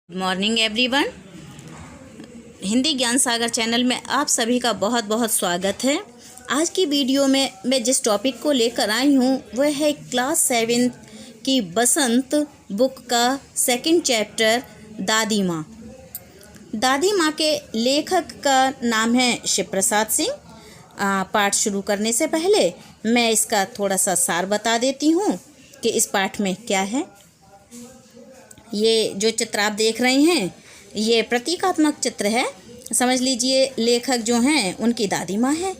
Good morning everyone. Hindi ज्ञान सागर channel में आप सभी का बहुत बहुत स्वागत है। आज की वीडियो में मैं जिस टॉपिक को लेकर आई हूँ वह है क्लास 7 की बसंत बुक का सेकंड चैप्टर दादी माँ। दादी माँ के लेखक का नाम है शिव प्रसाद सिंह। पाठ शुरू करने से पहले मैं इसका थोड़ा सा सार बता देती हूँ कि इस पाठ में क्या है। ये जो चित्र आप देख रहे हैं ये प्रतीकात्मक चित्र है। समझ लीजिए लेखक जो हैं उनकी दादी माँ है।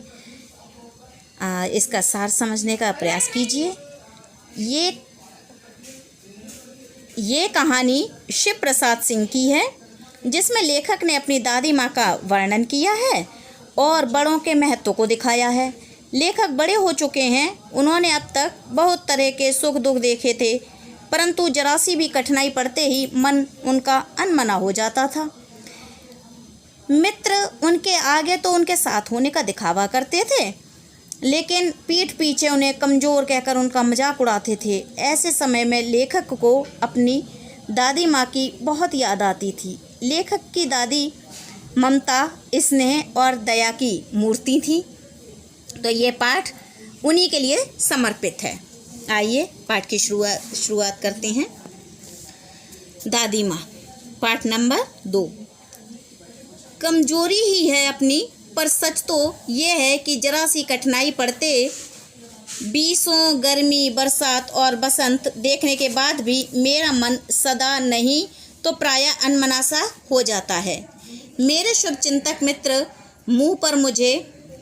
इसका सार समझने का प्रयास कीजिए। ये कहानी शिव प्रसाद सिंह की है जिसमें लेखक ने अपनी दादी माँ का वर्णन किया है और बड़ों के महत्व को दिखाया है। लेखक बड़े हो चुके हैं, उन्होंने अब तक बहुत तरह के सुख दुख देखे थे, परंतु जरा सी भी कठिनाई पड़ते ही मन उनका अनमना हो जाता था। मित्र उनके आगे तो उनके साथ होने का दिखावा करते थे, लेकिन पीठ पीछे उन्हें कमज़ोर कहकर उनका मजाक उड़ाते थे। ऐसे समय में लेखक को अपनी दादी माँ की बहुत याद आती थी। लेखक की दादी ममता, स्नेह और दया की मूर्ति थी। तो ये पाठ उन्हीं के लिए समर्पित है। आइए पाठ की शुरुआत करते हैं। दादी माँ, पाठ नंबर 2। कमजोरी ही है अपनी, पर सच तो ये है कि जरा सी कठिनाई पड़ते बीसों गर्मी, बरसात और बसंत देखने के बाद भी मेरा मन सदा नहीं तो प्रायः अनमना सा हो जाता है। मेरे शुभचिंतक मित्र मुँह पर मुझे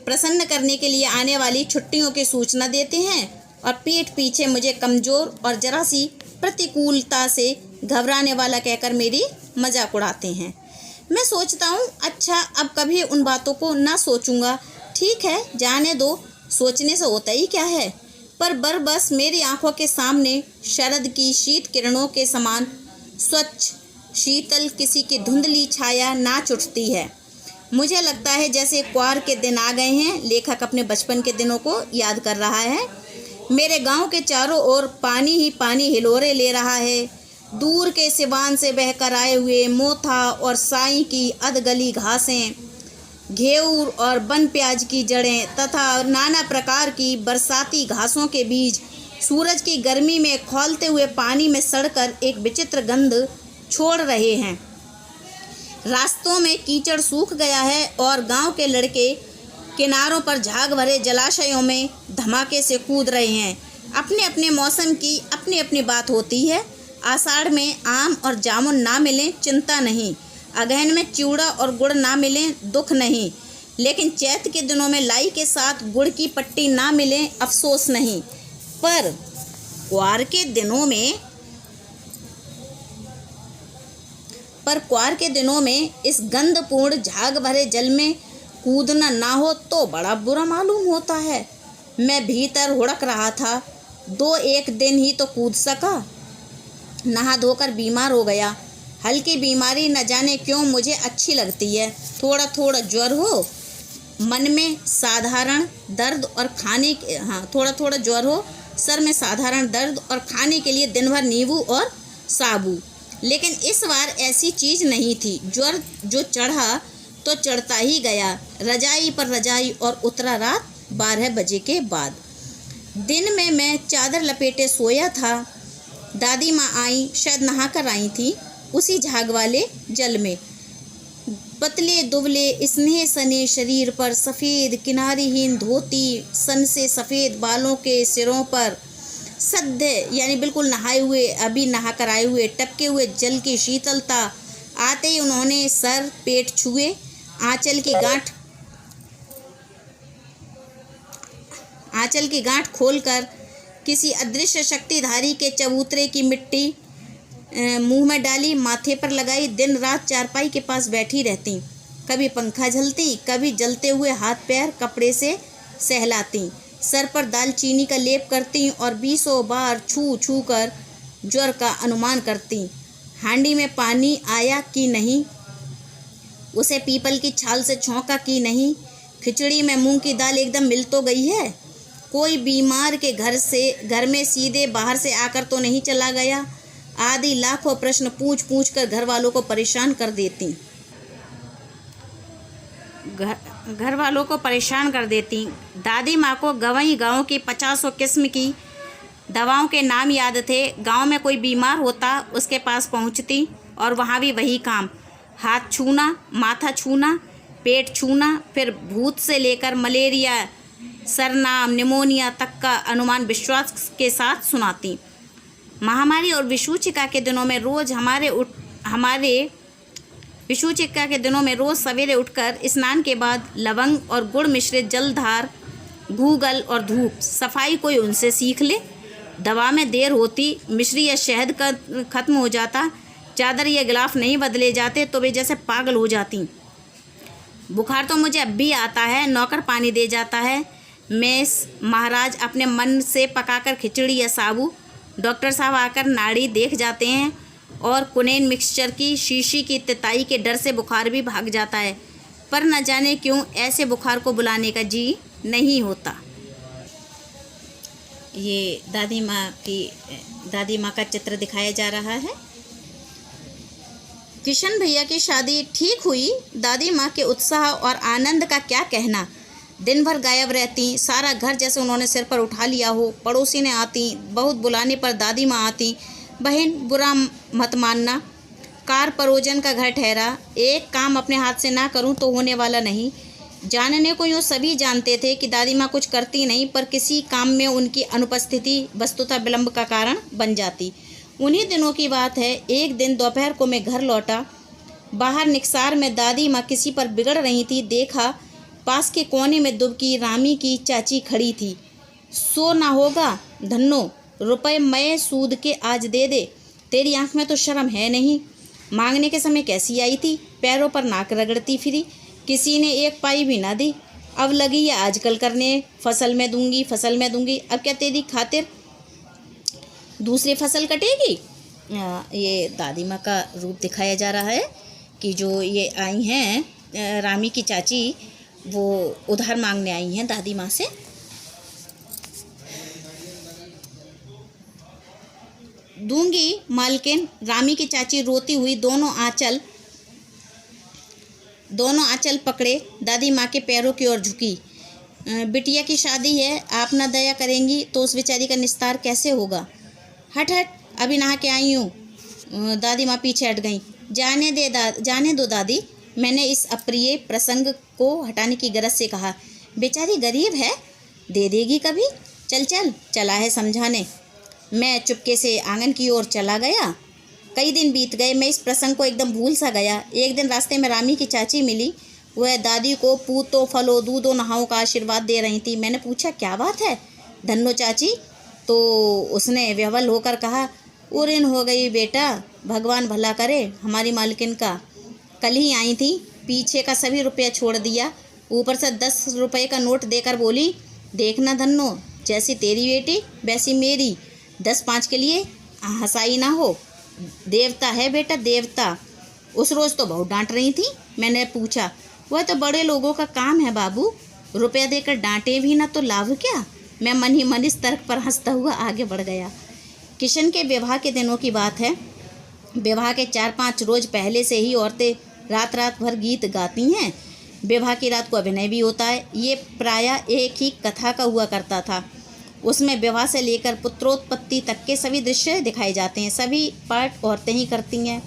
प्रसन्न करने के लिए आने वाली छुट्टियों की सूचना देते हैं और पीठ पीछे मुझे कमज़ोर और जरा सी प्रतिकूलता से घबराने वाला कहकर मेरी मजाक उड़ाते हैं। मैं सोचता हूँ अच्छा अब कभी उन बातों को ना सोचूंगा। ठीक है, जाने दो, सोचने से होता ही क्या है। पर बस मेरी आंखों के सामने शरद की शीत किरणों के समान स्वच्छ शीतल किसी की धुंधली छाया नाच उठती है। मुझे लगता है जैसे क्वार के दिन आ गए हैं। लेखक अपने बचपन के दिनों को याद कर रहा है। मेरे गांव के चारों ओर पानी ही पानी हिलोरे ले रहा है। दूर के सिवान से बहकर आए हुए मोथा और साई की अधगली घासें, घेऊर और बन प्याज की जड़ें तथा नाना प्रकार की बरसाती घासों के बीज सूरज की गर्मी में खौलते हुए पानी में सड़कर एक विचित्र गंध छोड़ रहे हैं। रास्तों में कीचड़ सूख गया है और गांव के लड़के किनारों पर झाग भरे जलाशयों में धमाके से कूद रहे हैं। अपने अपने मौसम की अपनी अपनी बात होती है। आषाढ़ में आम और जामुन ना मिलें चिंता नहीं, अगहन में चिवड़ा और गुड़ ना मिलें दुख नहीं, लेकिन चैत के दिनों में लाई के साथ गुड़ की पट्टी ना मिलें अफसोस नहीं। पर क्वार के दिनों में इस गंधपूर्ण झाग भरे जल में कूदना ना हो तो बड़ा बुरा मालूम होता है। मैं भीतर हुड़क रहा था। 2-1 दिन ही तो कूद सका। नहा धोकर बीमार हो गया। हल्की बीमारी न जाने क्यों मुझे अच्छी लगती है। थोड़ा थोड़ा ज्वर हो, मन में साधारण दर्द और थोड़ा ज्वर हो, सर में साधारण दर्द और खाने के लिए दिन भर नींबू और साबू। लेकिन इस बार ऐसी चीज़ नहीं थी। ज्वर जो चढ़ा तो चढ़ता ही गया, रजाई पर रजाई, और उतरा रात 12 बजे के बाद। दिन में मैं चादर लपेटे सोया था। दादी माँ आई, शायद नहाकर आई थी उसी झाग वाले जल में। पतले दुबले स्नेह सने शरीर पर सफ़ेद किनारीहीन धोती, सन से सफ़ेद बालों के सिरों पर सद्य यानी बिल्कुल नहाए हुए, अभी नहाकर आए हुए टपके हुए जल की शीतलता। आते ही उन्होंने सर पेट छुए, आंचल की गांठ खोलकर किसी अदृश्य शक्तिधारी के चबूतरे की मिट्टी मुंह में डाली, माथे पर लगाई। दिन रात चारपाई के पास बैठी रहती। कभी पंखा झलती, कभी जलते हुए हाथ पैर कपड़े से सहलाती। सर पर दालचीनी का लेप करती और 20 बार छू कर ज्वर का अनुमान करती। हांडी में पानी आया कि नहीं, उसे पीपल की छाल से छौंका कि नहीं, खिचड़ी में मूंग की दाल एकदम मिल तो गई है, कोई बीमार के घर में सीधे बाहर से आकर तो नहीं चला गया, आदि लाखों प्रश्न पूछ पूछ कर घर वालों को परेशान कर देती। घर वालों को परेशान कर देती। दादी माँ को गंवई गाँव की 50 किस्म की दवाओं के नाम याद थे। गांव में कोई बीमार होता उसके पास पहुंचती और वहाँ भी वही काम, हाथ छूना, माथा छूना, पेट छूना, फिर भूत से लेकर मलेरिया, सरनाम, निमोनिया तक का अनुमान विश्वास के साथ सुनाती। महामारी और विषुचिका के दिनों में रोज़ सवेरे उठकर स्नान के बाद लवंग और गुड़ मिश्रित जलधार, गूगल और धूप सफाई कोई उनसे सीख ले। दवा में देर होती, मिश्री या शहद का खत्म हो जाता, चादर या गिलाफ नहीं बदले जाते तो वे जैसे पागल हो जाती। बुखार तो मुझे अब भी आता है, नौकर पानी दे जाता है। मेस महाराज अपने मन से पकाकर खिचड़ी या साबू, डॉक्टर साहब आकर नाड़ी देख जाते हैं और कुनेन मिक्सचर की शीशी की तिताई के डर से बुखार भी भाग जाता है। पर न जाने क्यों ऐसे बुखार को बुलाने का जी नहीं होता। ये दादी माँ का चित्र दिखाया जा रहा है। किशन भैया की शादी ठीक हुई। दादी माँ के उत्साह और आनंद का क्या कहना। दिन भर गायब रहती, सारा घर जैसे उन्होंने सिर पर उठा लिया हो। पड़ोसी ने आती, बहुत बुलाने पर दादी माँ आती। बहन बुरा मत मानना, कार परोजन का घर ठहरा। एक काम अपने हाथ से ना करूं तो होने वाला नहीं। जानने को यूँ सभी जानते थे कि दादी माँ कुछ करती नहीं, पर किसी काम में उनकी अनुपस्थिति वस्तुतः विलंब का कारण बन जाती। उन्हीं दिनों की बात है। एक दिन दोपहर को मैं घर लौटा। बाहर निकसार में दादी माँ किसी पर बिगड़ रही थी। देखा पास के कोने में दुबकी रामी की चाची खड़ी थी। सो ना होगा धन्नो, रुपए मैं सूद के आज दे दे। तेरी आंख में तो शर्म है नहीं। मांगने के समय कैसी आई थी, पैरों पर नाक रगड़ती फिरी। किसी ने एक पाई भी ना दी। अब लगी है आजकल करने, फसल में दूंगी, फसल में दूंगी। अब क्या तेरी खातिर दूसरी फसल कटेगी। ये दादी माँ का रूप दिखाया जा रहा है कि जो ये आई हैं रामी की चाची, वो उधार मांगने आई हैं दादी माँ से। दूंगी मालकिन। रामी की चाची रोती हुई दोनों आंचल पकड़े दादी माँ के पैरों की ओर झुकी। बिटिया की शादी है, आप ना दया करेंगी तो उस बेचारी का निस्तार कैसे होगा। हट हट, अभी नहा के आई हूँ। दादी माँ पीछे हट गईं। जाने दो दादी, मैंने इस अप्रिय प्रसंग को हटाने की गरज से कहा। बेचारी गरीब है, दे देगी कभी। चला है समझाने। मैं चुपके से आंगन की ओर चला गया। कई दिन बीत गए, मैं इस प्रसंग को एकदम भूल सा गया। एक दिन रास्ते में रामी की चाची मिली। वह दादी को पूतो फलो दूधो नहाओं का आशीर्वाद दे रही थी। मैंने पूछा क्या बात है धन्नो चाची, तो उसने व्यवल होकर कहा, उरिन हो गई बेटा, भगवान भला करे हमारी मालकिन का। कल ही आई थी, पीछे का सभी रुपया छोड़ दिया, ऊपर से 10 रुपये का नोट देकर बोली, देखना धन्नो, जैसी तेरी बेटी वैसी मेरी, 10-5 के लिए हंसाई ना हो। देवता है बेटा, देवता। उस रोज़ तो बहुत डांट रही थी। मैंने पूछा, वह तो बड़े लोगों का काम है बाबू, रुपया देकर डांटे भी ना तो लाभ क्या। मैं मन ही मन इस तर्क पर हंसता हुआ आगे बढ़ गया। किशन के विवाह के दिनों की बात है। विवाह के 4-5 रोज पहले से ही औरतें रात भर गीत गाती हैं। विवाह की रात को अभिनय भी होता है। ये प्रायः एक ही कथा का हुआ करता था। उसमें विवाह से लेकर पुत्रोत्पत्ति तक के सभी दृश्य दिखाए जाते हैं। सभी पार्ट औरतें ही करती हैं।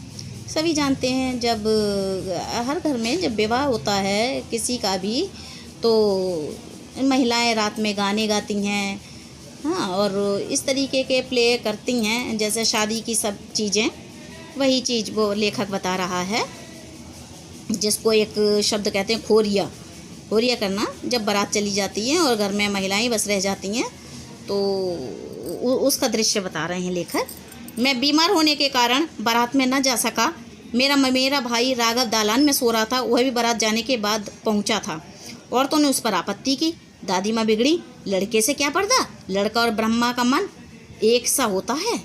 सभी जानते हैं, जब हर घर में जब विवाह होता है किसी का भी, तो महिलाएं रात में गाने गाती हैं, हाँ, और इस तरीके के प्ले करती हैं जैसे शादी की सब चीज़ें। वही चीज़ वो लेखक बता रहा है, जिसको एक शब्द कहते हैं खोरिया करना। जब बारात चली जाती है और घर में महिलाएं बस रह जाती हैं, तो उसका दृश्य बता रहे हैं लेखक। मैं बीमार होने के कारण बारात में न जा सका। मेरा भाई राघव दालान में सो रहा था। वह भी बारात जाने के बाद पहुंचा था। औरतों ने उस पर आपत्ति की। दादी माँ बिगड़ी, लड़के से क्या पर्दा, लड़का और ब्रह्मा का मन एक सा होता है।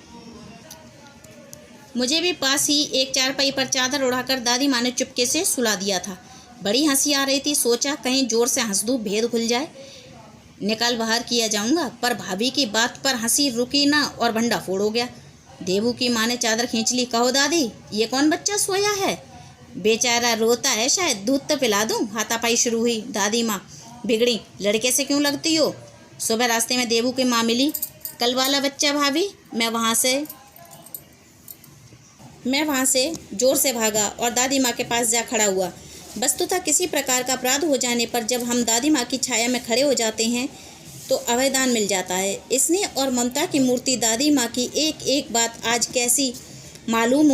मुझे भी पास ही एक चारपाई पर चादर उड़ाकर दादी माँ ने चुपके से सुला दिया था। बड़ी हंसी आ रही थी। सोचा कहीं जोर से हंस दूँ, भेद खुल जाए, निकाल बाहर किया जाऊंगा। पर भाभी की बात पर हंसी रुकी ना और भंडा फोड़ हो गया। देवू की माँ ने चादर खींच ली। कहो दादी, ये कौन बच्चा सोया है? बेचारा रोता है शायद, दूध तो पिला दूं। हाथापाई शुरू हुई। दादी माँ बिगड़ी, लड़के से क्यों लगती हो? सुबह रास्ते में देवू की माँ मिली। कल वाला बच्चा भाभी। मैं वहाँ से जोर से भागा और दादी माँ के पास जा खड़ा हुआ। वस्तुतः किसी प्रकार का अपराध हो जाने पर जब हम दादी माँ की छाया में खड़े हो जाते हैं तो अभयदान मिल जाता है। स्नेह और ममता की मूर्ति दादी माँ की एक एक बात आज कैसी मालूम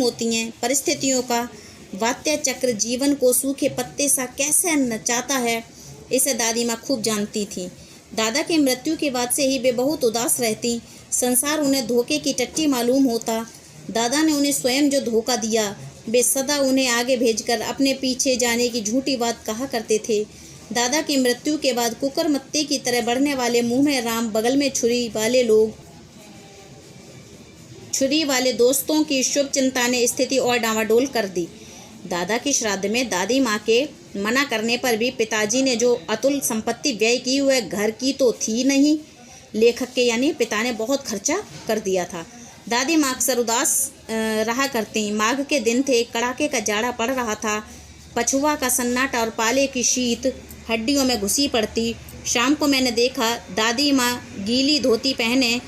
होती हैं। परिस्थितियों का वात्या चक्र जीवन को सूखे पत्ते सा कैसे नचाता है, इसे दादी माँ खूब जानती थी। दादा की मृत्यु के बाद से ही वे बहुत उदास रहती। संसार उन्हें धोखे की टट्टी मालूम होता। दादा ने उन्हें स्वयं जो धोखा दिया, वे सदा उन्हें आगे भेजकर अपने पीछे जाने की झूठी बात कहा करते थे। दादा की मृत्यु के बाद कुकरमत्ते की तरह बढ़ने वाले मुंह में राम, बगल में छुरी वाले दोस्तों की शुभ चिंता ने स्थिति और डावाडोल कर दी। दादा की श्राद्ध में दादी माँ के मना करने पर भी पिताजी ने जो अतुल संपत्ति व्यय की, वह घर की तो थी नहीं, लेखक के यानी पिता ने बहुत खर्चा कर दिया था। दादी माँ अक्सर उदास रहा करती। माघ के दिन थे, कड़ाके का जाड़ा पड़ रहा था। पछुआ का सन्नाटा और पाले की शीत हड्डियों में घुसी पड़ती। शाम को मैंने देखा दादी माँ गीली धोती पहने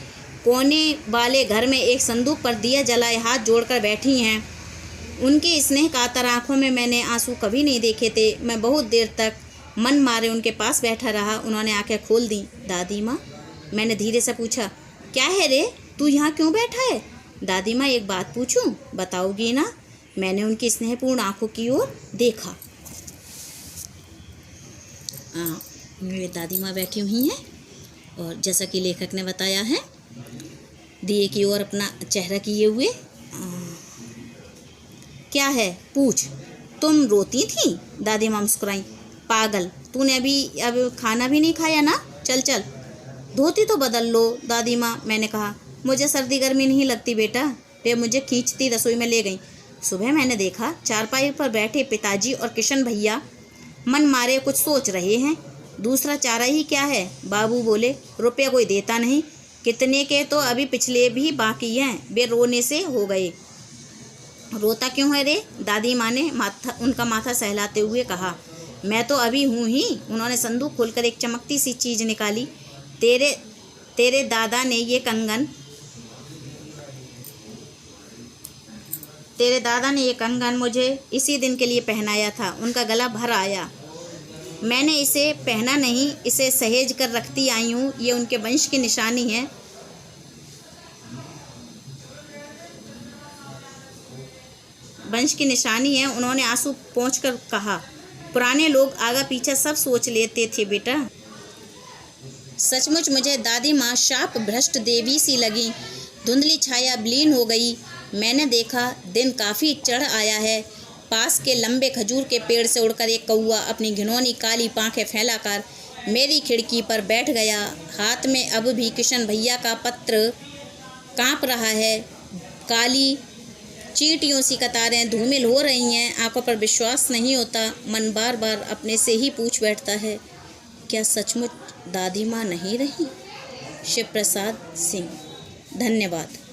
कोने वाले घर में एक संदूक पर दिया जलाए हाथ जोड़कर बैठी हैं। उनके स्नेह कातर आँखों में मैंने आंसू कभी नहीं देखे थे। मैं बहुत देर तक मन मारे उनके पास बैठा रहा। उन्होंने आंखें खोल दी। दादी माँ, मैंने धीरे से पूछा, क्या है रे, तू यहाँ क्यों बैठा है? दादी माँ, एक बात पूछूं, बताओगी ना? मैंने उनकी स्नेहपूर्ण आंखों की ओर देखा। मेरी दादी माँ बैठी हुई हैं और जैसा कि लेखक ने बताया है, दिए की ओर अपना चेहरा किए हुए। क्या है, पूछ। तुम रोती थी? दादी माँ मुस्कुराई। पागल, तूने अब खाना भी नहीं खाया ना? चल चल, धोती तो बदल लो। दादी माँ, मैंने कहा, मुझे सर्दी गर्मी नहीं लगती बेटा। वे मुझे खींचती रसोई में ले गई। सुबह मैंने देखा चारपाई पर बैठे पिताजी और किशन भैया मन मारे कुछ सोच रहे हैं। दूसरा चारा ही क्या है, बाबू बोले, रुपया कोई देता नहीं। कितने के तो अभी पिछले भी बाकी हैं। वे रोने से हो गए। रोता क्यों है रे? दादी माँ ने उनका माथा सहलाते हुए कहा। मैं तो अभी हूँ ही। उन्होंने संदूक खोलकर एक चमकती सी चीज़ निकाली। तेरे दादा ने ये कंगन मुझे इसी दिन के लिए पहनाया था। उनका गला भर आया। मैंने इसे पहना नहीं, इसे सहेज कर रखती आई हूँ। ये उनके वंश की निशानी है। उन्होंने आंसू पोंछकर कहा। पुराने लोग आगा पीछा सब सोच लेते थे बेटा। सचमुच मुझे दादी माँ शाप भ्रष्ट देवी सी लगी। धुंधली छाया विलीन हो गई। मैंने देखा दिन काफ़ी चढ़ आया है। पास के लंबे खजूर के पेड़ से उड़कर एक कौआ अपनी घिनौनी काली पांखें फैलाकर मेरी खिड़की पर बैठ गया। हाथ में अब भी किशन भैया का पत्र कांप रहा है। काली चींटियों सी कतारें धूमिल हो रही हैं। आंखों पर विश्वास नहीं होता। मन बार बार अपने से ही पूछ बैठता है, क्या सचमुच दादी माँ नहीं रही? शिव प्रसाद सिंह। धन्यवाद।